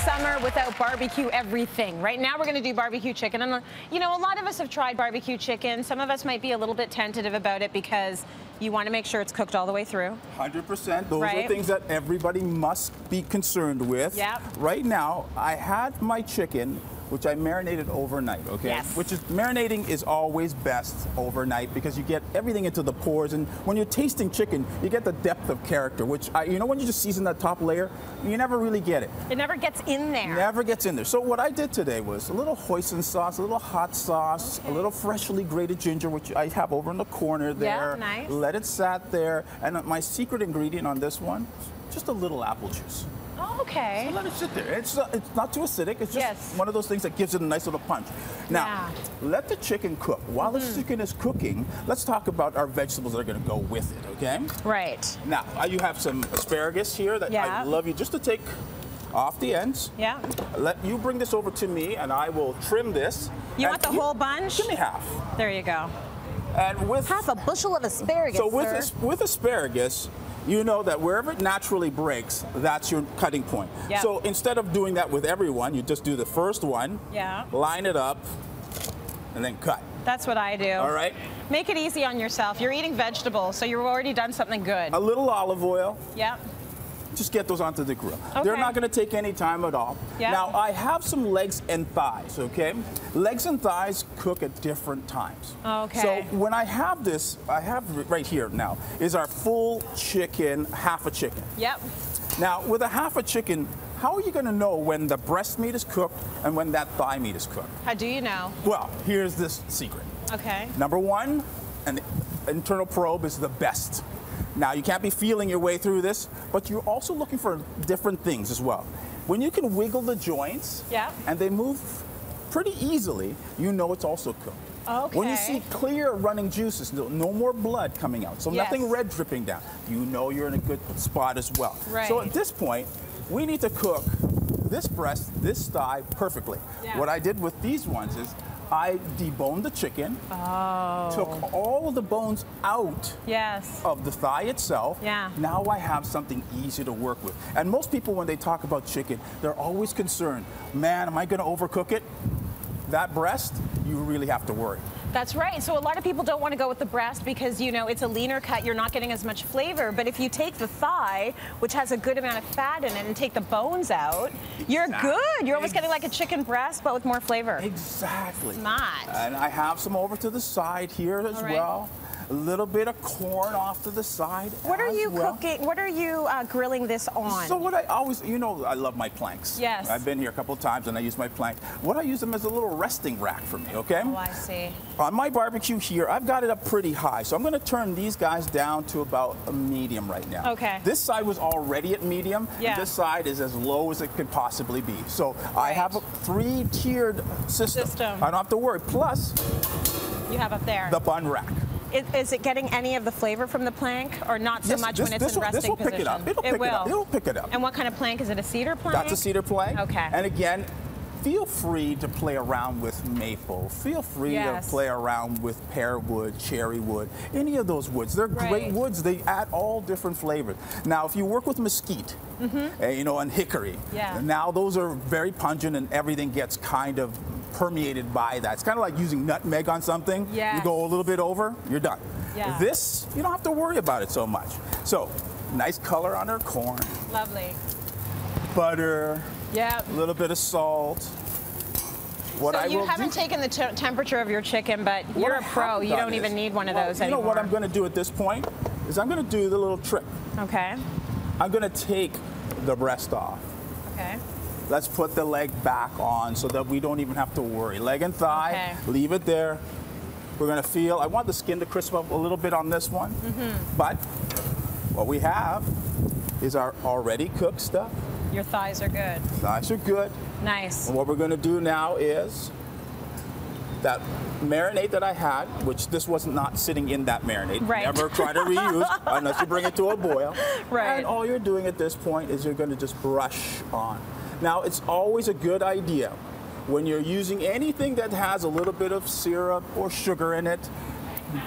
summer without barbecue everything. Right now we're going to do barbecue chicken. And, you know, a lot of us have tried barbecue chicken. Some of us might be a little bit tentative about it because you want to make sure it's cooked all the way through. 100%. Those are things that everybody must be concerned with. Yep. Right now, I had my chicken, which I marinated overnight, okay? Yes. Which is, marinating is always best overnight because you get everything into the pores, and when you're tasting chicken, you get the depth of character, which, you know, when you just season that top layer, you never really get it. It never gets in there. Never gets in there. So what I did today was a little hoisin sauce, a little hot sauce, a little freshly grated ginger, which I have over in the corner there. Yeah, nice. Let it sat there, and my secret ingredient on this one, just a little apple juice. Oh, okay. So let it sit there. It's not too acidic. It's just one of those things that gives it a nice little punch. Now, let the chicken cook. While the chicken is cooking, let's talk about our vegetables that are going to go with it, okay? Right. Now, you have some asparagus here that I'd love you just to take off the ends. Yeah. Let you bring this over to me, and I will trim this. You want the whole bunch? Give me half. There you go. And with half a bushel of asparagus, so with asparagus, you know that wherever it naturally breaks, that's your cutting point. Yep. So instead of doing that with everyone, you just do the first one, line it up, and then cut. That's what I do. All right? Make it easy on yourself. You're eating vegetables, so you've already done something good. A little olive oil. Yep. Just get those onto the grill. Okay. They're not going to take any time at all. Yep. Now, I have some legs and thighs, okay? Legs and thighs cook at different times. Okay. So when I have this, I have right here now, is our full chicken, half a chicken. Yep. Now, with a half a chicken, how are you going to know when the breast meat is cooked and when that thigh meat is cooked? How do you know? Well, here's this secret. Okay. Number one, an internal probe is the best. Now, you can't be feeling your way through this, but you're also looking for different things as well. When you can wiggle the joints and they move pretty easily, you know it's also cooked. Okay. When you see clear running juices, no more blood coming out, so nothing red dripping down, you know you're in a good spot as well. Right. So at this point, we need to cook this breast, this thigh perfectly. What I did with these ones is I deboned the chicken, took all of the bones out of the thigh itself. Now I have something easy to work with. And most people, when they talk about chicken, they're always concerned, man, am I going to overcook it? That breast, you really have to worry. That's right. So a lot of people don't want to go with the breast because, you know, it's a leaner cut. You're not getting as much flavor. But if you take the thigh, which has a good amount of fat in it, and take the bones out, you're good. You're almost getting like a chicken breast, but with more flavor. Exactly. Smart. And I have some over to the side here as well. A little bit of corn off to the side. What are you cooking? What are you grilling this on? So what I always, you know, I love my planks. Yes. I've been here a couple of times and I use my plank. What I use them as a little resting rack for me, okay? Oh, I see. On my barbecue here, I've got it up pretty high. So I'm going to turn these guys down to about a medium right now. Okay. This side was already at medium. This side is as low as it could possibly be. So I have a 3-tiered system. I don't have to worry. Plus, you have up there the bun rack. Is it getting any of the flavor from the plank, or not so much when it's in resting this will position? pick it up. It'll pick it up. It'll pick it up. And what kind of plank? Is it a cedar plank? That's a cedar plank. Okay. And again, feel free to play around with maple. Feel free to play around with pear wood, cherry wood, any of those woods. They're great woods. They add all different flavors. Now, if you work with mesquite, you know, and hickory, now those are very pungent and everything gets kind of permeated by that. It's kind of like using nutmeg on something. You go a little bit over, you're done. This, you don't have to worry about it so much. So, nice color on our corn. Lovely. Butter. A little bit of salt. So you haven't taken the temperature of your chicken, but you're a pro. You don't even need one of those anymore. You know what I'm going to do at this point is I'm going to do the little trick. Okay. I'm going to take the breast off. Okay. Let's put the leg back on so that we don't even have to worry. Leg and thigh, leave it there. We're going to feel, I want the skin to crisp up a little bit on this one. But what we have is our already cooked stuff. Your thighs are good. Thighs are good. Nice. And what we're going to do now is that marinade that I had, which this was not sitting in that marinade. Never try to reuse unless you bring it to a boil. And all you're doing at this point is you're going to just brush on. Now, it's always a good idea when you're using anything that has a little bit of syrup or sugar in it,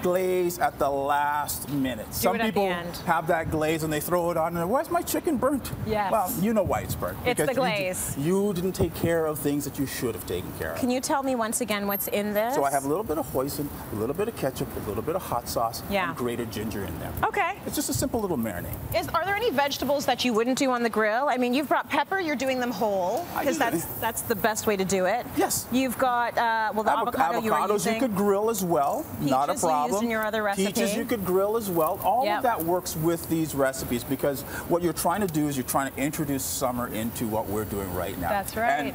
glaze at the last minute. Some people have that glaze and they throw it on and why is my chicken burnt? Yes. Well, you know why it's burnt. It's the glaze. You didn't take care of things that you should have taken care of. Can you tell me once again what's in this? So I have a little bit of hoisin, a little bit of ketchup, a little bit of hot sauce, and grated ginger in there. Okay. It's just a simple little marinade. Are there any vegetables that you wouldn't do on the grill? I mean, you've brought pepper, you're doing them whole, because that's the best way to do it. Yes. You've got, well, the avocado you were using. You could grill as well, not a problem. Peaches you used in your other recipe. Peaches you could grill as well. All of that works with these recipes because what you're trying to do is you're trying to introduce summer into what we're doing right now. That's right. And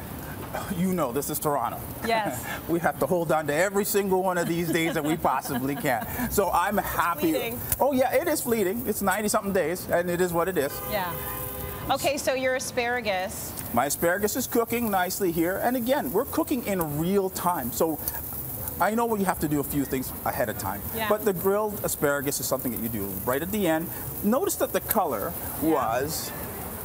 you know, this is Toronto. Yes. We have to hold on to every single one of these days that we possibly can. So I'm happy. Fleeting. Oh yeah, it is fleeting. It's 90-something days, and it is what it is. Yeah. Okay, so your asparagus. My asparagus is cooking nicely here, and again, we're cooking in real time. So I know you have to do a few things ahead of time, but the grilled asparagus is something that you do right at the end. Notice that the color was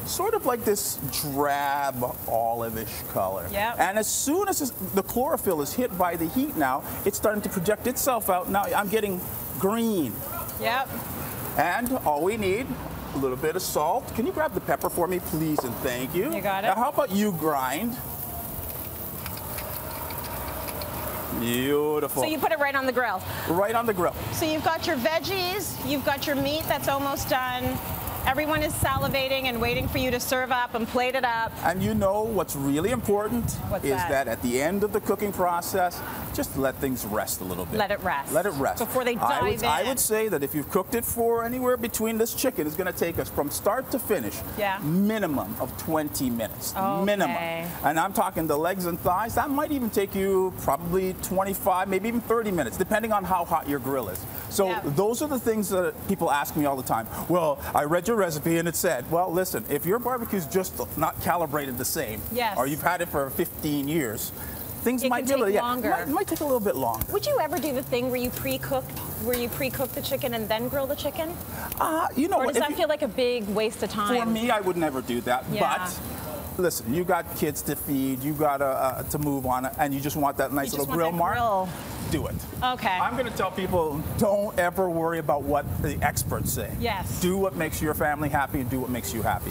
sort of like this drab olive-ish color. And as soon as the chlorophyll is hit by the heat now, it's starting to project itself out. Now I'm getting green. And all we need, a little bit of salt. Can you grab the pepper for me, please, and thank you. You got it. Now how about you grind? Beautiful. So you put it right on the grill? Right on the grill. So you've got your veggies, you've got your meat that's almost done. Everyone is salivating and waiting for you to serve up and plate it up. And you know what's really important is that at the end of the cooking process, just let things rest a little bit. Let it rest. Let it rest. Before they dive in. I would say that if you've cooked it for anywhere between this chicken, it's going to take us from start to finish, minimum of 20 minutes. Minimum. And I'm talking the legs and thighs, that might even take you probably 25, maybe even 30 minutes, depending on how hot your grill is. So those are the things that people ask me all the time. Well, I read your recipe and it said, well, listen, if your barbecue's just not calibrated the same, or you've had it for 15 years, things might take longer. It might take a little bit longer. Would you ever do the thing where you pre-cook the chicken and then grill the chicken? You know, or does that feel like a big waste of time? For me, I would never do that. But listen, you got kids to feed, you got to move on, and you just want that nice little grill mark. Do it. Okay. I'm going to tell people, don't ever worry about what the experts say. Yes. Do what makes your family happy and do what makes you happy.